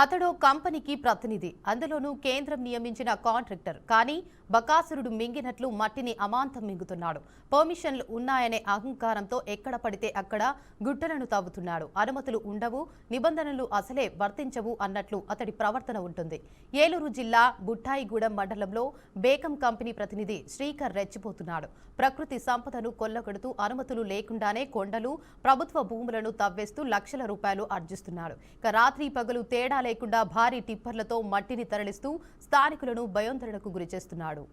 అతడు కంపెనీకి ప్రతినిధి, అందులోనూ కేంద్రం నియమించిన కాంట్రాక్టర్. కానీ బకాసురుడు మింగినట్లు మట్టిని అమాంతం మింగుతున్నాడు. పర్మిషన్లు ఉన్నాయనే అహంకారంతో ఎక్కడ పడితే అక్కడ గుట్టలను తవ్వుతున్నాడు. అనుమతులు ఉండవు, నిబంధనలు అసలే వర్తించవు అన్నట్లు అతడి ప్రవర్తన ఉంటుంది. ఏలూరు జిల్లా బుట్టాయిగూడెం మండలంలో బేకం కంపెనీ ప్రతినిధి శ్రీకర్ రెచ్చిపోతున్నాడు. ప్రకృతి సంపదను కొల్లగొడుతూ అనుమతులు లేకుండానే కొండలు, ప్రభుత్వ భూములను తవ్వేస్తూ లక్షల రూపాయలు ఆర్జిస్తున్నాడు. ఇక రాత్రి పగలు తేడా లేకుండా భారీ టిప్పర్లతో మట్టిని తరలిస్తూ స్థానికులను భయోందరణకు గురిచేస్తున్నాడు.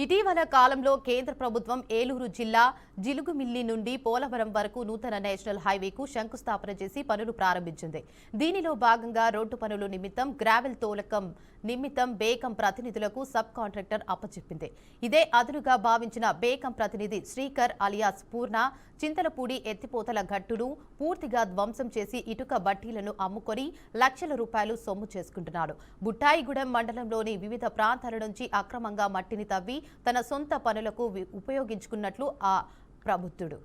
ఇటీవల కాలంలో కేంద్ర ప్రభుత్వం ఏలూరు జిల్లా జిలుగుమిల్లి నుండి పోలవరం వరకు నూతన నేషనల్ హైవేకు శంకుస్థాపన చేసి పనులు ప్రారంభించింది. దీనిలో భాగంగా రోడ్డు పనుల నిమిత్తం గ్రావెల్ తోలకం నిమిత్తం బేకం ప్రతినిధులకు సబ్ కాంట్రాక్టర్ అప్పచెప్పింది. ఇదే అదునుగా భావించిన బేకం ప్రతినిధి శ్రీకర్ అలియాస్ పూర్ణ చింతలపూడి ఎత్తిపోతల గట్టును పూర్తిగా ధ్వంసం చేసి ఇటుక బట్టీలను అమ్ముకొని లక్షల రూపాయలు సొమ్ము చేసుకుంటున్నాడు. బుట్టాయిగూడెం మండలంలోని వివిధ ప్రాంతాల నుంచి అక్రమంగా మట్టిని తవ్వి తన సొంత పనులకు ఉపయోగించుకున్నట్లు ఆ ప్రబుద్ధుడు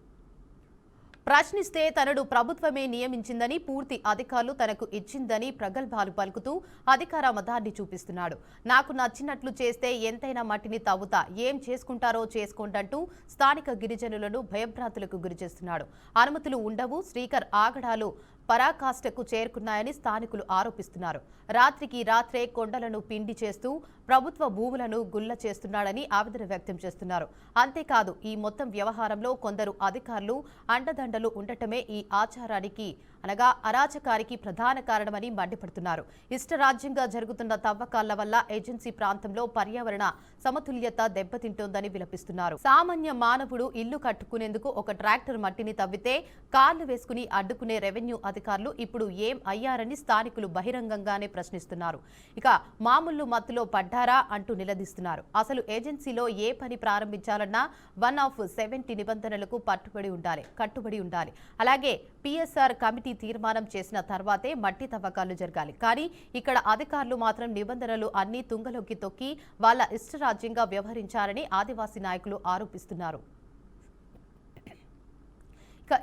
ప్రశ్నిస్తే తనను ప్రభుత్వమే నియమించిందని, పూర్తి అధికారులు తనకు ఇచ్చిందని ప్రగల్భాలు పలుకుతూ అధికార మదాన్ని చూపిస్తున్నాడు. నాకు నచ్చినట్లు చేస్తే ఎంతైనా మట్టిని తవ్వుతా, ఏం చేసుకుంటారో చేసుకోండంటూ స్థానిక గిరిజనులను భయభ్రాంతులకు గురిచేస్తున్నాడు. అనుమతులు ఉండవు, శ్రీకర్ ఆగడాలు పరాకాష్ఠకు చేరుకున్నాయని స్థానికులు ఆరోపిస్తున్నారు. రాత్రికి రాత్రే కొండలను పిండి చేస్తూ ప్రభుత్వ భూములను గుల్ల చేస్తున్నాడని ఆవేదన వ్యక్తం చేస్తున్నారు. అంతేకాదు, ఈ మొత్తం వ్యవహారంలో కొందరు అధికారులు అండదండలు ఉండటమే ఈ ఆచారానికి అనగా అరాచకానికి ప్రధాన కారణమని మండిపడుతున్నారు. ఇష్టరాజ్యంగా జరుగుతున్న తవ్వకాల వల్ల ఏజెన్సీ ప్రాంతంలో పర్యావరణ సమతుల్యత దెబ్బతింటోందని విలపిస్తున్నారు. సామాన్య మానవుడు ఇల్లు కట్టుకునేందుకు ఒక ట్రాక్టర్ మట్టిని తవ్వితే కార్లు వేసుకుని అడ్డుకునే రెవెన్యూ అధికారులు ఇప్పుడు ఏం అయ్యారని స్థానికులు బహిరంగంగానే ప్రశ్నిస్తున్నారు. ఇక మామూలు మత్తులో పడ్డారా అంటూ నిలదీస్తున్నారు. అసలు ఏజెన్సీలో ఏ పని ప్రారంభించాలన్నా 1/70 నిబంధనలకు కట్టుబడి ఉండాలి. అలాగే పిఎస్ఆర్ కమిటీ తీర్మానం చేసిన తర్వాతే మట్టి తవ్వకాలు జరగాలి. కానీ ఇక్కడ అధికారులు మాత్రం నిబంధనలు అన్ని తుంగలోకి తొక్కి వాళ్ళ ఇష్టరాజ్యంగా వ్యవహరించారని ఆదివాసీ నాయకులు ఆరోపిస్తున్నారు.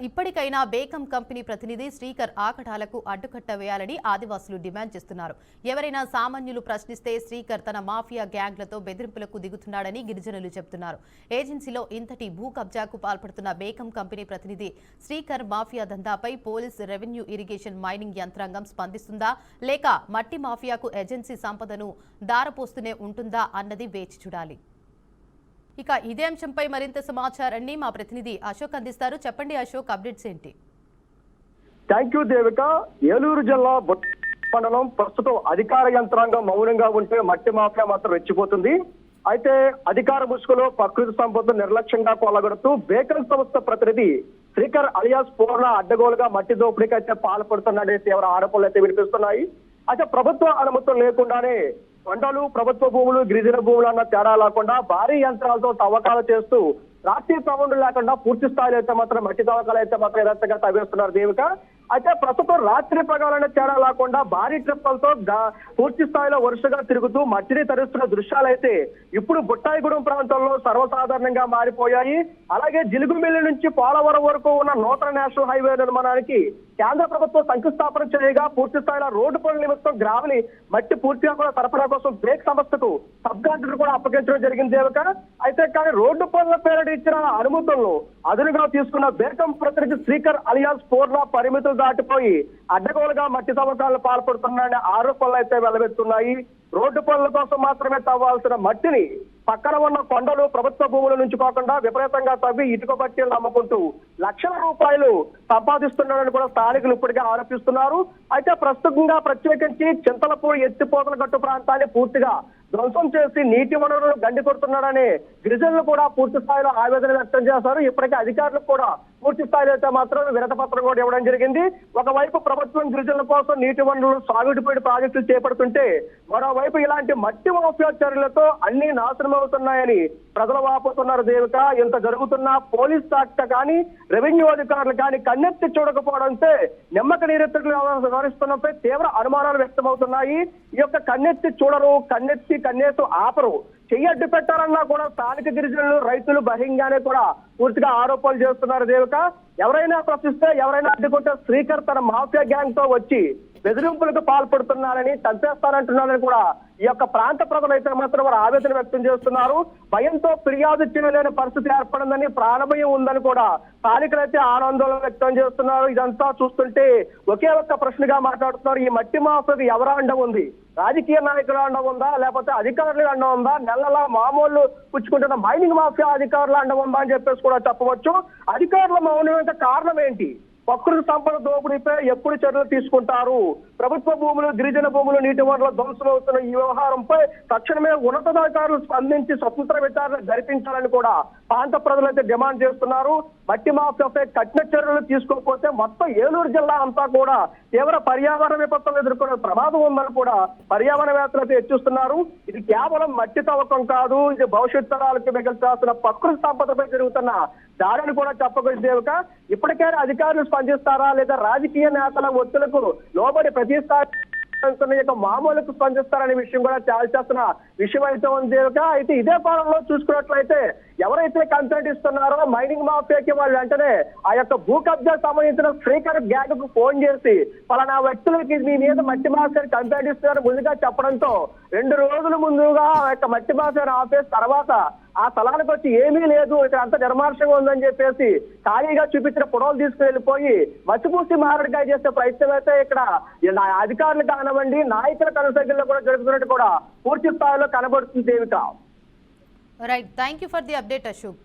ఇప్పటికైనా బేకం కంపెనీ ప్రతినిధి శ్రీకర్ ఆకటాలకు అడ్డుకట్ట వేయాలని ఆదివాసులు డిమాండ్ చేస్తున్నారు. ఎవరైనా సామాన్యులు ప్రశ్నిస్తే శ్రీకర్ తన మాఫియా గ్యాంగ్లతో బెదిరింపులకు దిగుతున్నాడని గిరిజనులు చెబుతున్నారు. ఏజెన్సీలో ఇంతటి భూ కబ్జాకు పాల్పడుతున్న బేకం కంపెనీ ప్రతినిధి శ్రీకర్ మాఫియా దందాపై పోలీస్, రెవెన్యూ, ఇరిగేషన్, మైనింగ్ యంత్రాంగం స్పందిస్తుందా, లేక మట్టి మాఫియాకు ఏజెన్సీ సంపదను దారపోస్తూనే ఉంటుందా అన్నది వేచి చూడాలి. ఇక ఇదే అంశంపై మరింత సమాచారాన్ని మా ప్రతినిధి అశోక్ అందిస్తారు. చెప్పండి అశోక్, అప్డేట్స్ ఏంటి? Thank you Devika. ఏలూరు జిల్లా మండలం ప్రస్తుతం అధికార యంత్రాంగం మౌనంగా ఉంటే మట్టి మాఫియా మాత్రం రెచ్చిపోతుంది. అయితే అధికార ముసుగులో ప్రకృతి సంపదను నిర్లక్ష్యంగా కొల్లగొడుతూ బేకం సంస్థ ప్రతినిధి శ్రీకర్ అలియాస్ పూర్ణ అడ్డగోలుగా మట్టి దోపిడీకి అయితే పాల్పడుతున్నాడే తీవ్ర ఆరోపణలు అయితే వినిపిస్తున్నాయి. అయితే ప్రభుత్వ అనుమతులు లేకుండానే కొండలు, ప్రభుత్వ భూములు, గిరిజన భూములు అన్న తేడా లేకుండా భారీ యంత్రాలతో తవ్వకాలు చేస్తూ రాత్రి పవన్లు లేకుండా పూర్తి స్థాయిలో అయితే మాత్రం మట్టి తవ్వకాలు అయితే మాత్రం యథార్థంగా తవ్వేస్తున్నారు దేవిక. అయితే ప్రస్తుతం రాత్రి పగలనే తేడా లేకుండా భారీ ట్రిప్పులతో పూర్తి స్థాయిలో వరుసగా తిరుగుతూ మట్టిని తరుస్తున్న దృశ్యాలు అయితే ఇప్పుడు బుట్టాయిగూడెం ప్రాంతంలో సర్వసాధారణంగా మారిపోయాయి. అలాగే జిలుగుమిల్లి నుంచి పోలవరం వరకు ఉన్న నూతన నేషనల్ హైవే నిర్మాణానికి కేంద్ర ప్రభుత్వం శంకుస్థాపన చేయగా పూర్తి స్థాయిలో రోడ్డు పనుల నిమిత్తం గ్రావెల్ మట్టి పూర్తిగా కూడా సరఫరా కోసం బేక్ సంస్థకు సబ్ కాంట్రాక్టర్ కూడా అప్పగించడం జరిగింది దేవిక. అయితే కానీ రోడ్డు పనుల పేరిట ఇచ్చిన అనుమతులను అదునుగా తీసుకున్న బేకం ప్రతినిధి శ్రీకర్ అలియాస్ పూర్ణ పరిమితులు దాటిపోయి అడ్డగోలుగా మట్టి తవ్వకాలను పాల్పడుతున్నాయనే ఆరోపణలు అయితే వెల్లవెత్తున్నాయి. రోడ్డు పనుల కోసం మాత్రమే తవ్వాల్సిన మట్టిని పక్కన ఉన్న కొండలు, ప్రభుత్వ భూముల నుంచి కాకుండా విపరీతంగా తవ్వి ఇటుక బట్టీలు అమ్ముకుంటూ లక్షల రూపాయలు సంపాదిస్తున్నారని కూడా స్థానికులు ఇప్పటికే ఆరోపిస్తున్నారు. అయితే ప్రస్తుతంగా ప్రత్యేకించి చింతలపూడి ఎత్తిపోతల గట్టు ప్రాంతాన్ని పూర్తిగా ధ్వంసం చేసి నీటి వనరులు గండి కొడుతున్నాడని గిరిజనులు కూడా పూర్తి స్థాయిలో ఆవేదన వ్యక్తం చేశారు. ఇప్పటికే అధికారులకు కూడా పూర్తి స్థాయిలో అయితే మాత్రం వినతిపత్రం కూడా ఇవ్వడం జరిగింది. ఒకవైపు ప్రభుత్వం గిరిజనుల కోసం నీటి వనరులు, సాగుడిపోయి ప్రాజెక్టులు చేపడుతుంటే మరోవైపు ఇలాంటి మట్టి మాఫియా చర్యలతో అన్ని నాశనం అవుతున్నాయని ప్రజలు వాపోతున్నారు దేవిక. ఇంత జరుగుతున్నా పోలీస్ శాఖ కానీ రెవెన్యూ అధికారులు కానీ కన్నెత్తి చూడకపోవడంతో నిమ్మక నీరెత్తులు వ్యవహరిస్తున్నపై తీవ్ర అనుమానాలు వ్యక్తమవుతున్నాయి. ఈ యొక్క కన్నెత్తి చూడరు, కన్నేసు ఆపరు, చెయ్యడ్డు పెట్టారన్నా కూడా స్థానిక గిరిజనులు, రైతులు బహిరంగానే కూడా పూర్తిగా ఆరోపణలు చేస్తున్నారు దేవిక. ఎవరైనా ప్రశ్నిస్తే, ఎవరైనా అడ్డుకుంటే శ్రీకర్ తన మాఫియా గ్యాంగ్ తో వచ్చి బెదిరింపులకు పాల్పడుతున్నారని, చంపేస్తానంటున్నారని కూడా ఈ యొక్క ప్రాంత ప్రజలు అయితే మాత్రం వారు ఆవేదన వ్యక్తం చేస్తున్నారు. భయంతో ఫిర్యాదు చేయలేని పరిస్థితి ఏర్పడిందని, ప్రాణభయం ఉందని కూడా స్థానికులైతే ఆందోళన వ్యక్తం చేస్తున్నారు. ఇదంతా చూస్తుంటే ఒకే ఒక్క ప్రశ్నగా మాట్లాడుతున్నారు. ఈ మట్టి మాఫియాకు ఎవరి అండ ఉంది? రాజకీయ నాయకుల అండ ఉందా, లేకపోతే అధికారుల అండ ఉందా, నెలలా మామూలు పుచ్చుకుంటున్న మైనింగ్ మాఫియా అధికారుల అండ ఉందా అని చెప్పేసి కూడా చెప్పవచ్చు. అధికారుల మౌనం యొక్క కారణం ఏంటి? ప్రకృతి సంపద దోపిడీపై ఎప్పుడు చర్యలు తీసుకుంటారు? ప్రభుత్వ భూములు, గిరిజన భూములు, నీటి వనరుల ధ్వంసం అవుతున్న ఈ వ్యవహారంపై తక్షణమే ఉన్నతాధికారులు స్పందించి స్వతంత్ర విచారణ జరిపించాలని కూడా ప్రాంత ప్రజలైతే డిమాండ్ చేస్తున్నారు. మట్టి మాఫియాపై కఠిన చర్యలు తీసుకోకపోతే మొత్తం ఏలూరు జిల్లా అంతా కూడా తీవ్ర పర్యావరణ విపత్తులు ఎదుర్కొనే ప్రమాదం ఉందని కూడా పర్యావరణవేత్తలు అయితే హెచ్చిస్తున్నారు. ఇది కేవలం మట్టి తవ్వకం కాదు, ఇది భవిష్యత్ తరాలకు మిగల్చాల్సిన ప్రకృతి సంపదపై జరుగుతున్న దారిని కూడా చెప్పగలిగేవిక. ఇప్పటికైనా అధికారులు స్పందిస్తారా, లేదా రాజకీయ నేతల ఒత్తులకు లోబడి ప్రతిష్టాపన మామూలుకు స్పందిస్తారనే విషయం కూడా తేల్చేస్తున్న విషయం అయితే ఉంది. అయితే ఇదే కాలంలో చూసుకున్నట్లయితే ఎవరైతే కంప్లైంట్ ఇస్తున్నారో మైనింగ్ మాఫియాకి వాళ్ళు వెంటనే ఆ యొక్క భూ కబ్జా సంబంధించిన శ్రీకర్ గ్యాంగ్ కు ఫోన్ చేసి పలానా వ్యక్తులకి మీ మీద మట్టి మాఫియాని కంప్లైంట్ ఇస్తున్నారు ముందుగా చెప్పడంతో 2 రోజుల ముందుగా ఆ యొక్క మట్టి మాఫియాని ఆపేసి తర్వాత ఆ స్థలానికి వచ్చి ఏమీ లేదు, ఇక్కడ అంత నిర్మానుషంగా ఉందని చెప్పేసి ఖాళీగా చూపించిన ఫోటోలు తీసుకుని వెళ్ళిపోయి మసిపూసి మారడికాయ చేసే ప్రయత్నం అయితే ఇక్కడ అధికారులు కానివ్వండి, నాయకుల కనుసైకిల్లో కూడా జరుగుతున్నట్టు కూడా పూర్తి స్థాయిలో కనబడుతుంది. Devika. Right, thank you for the update Ashok.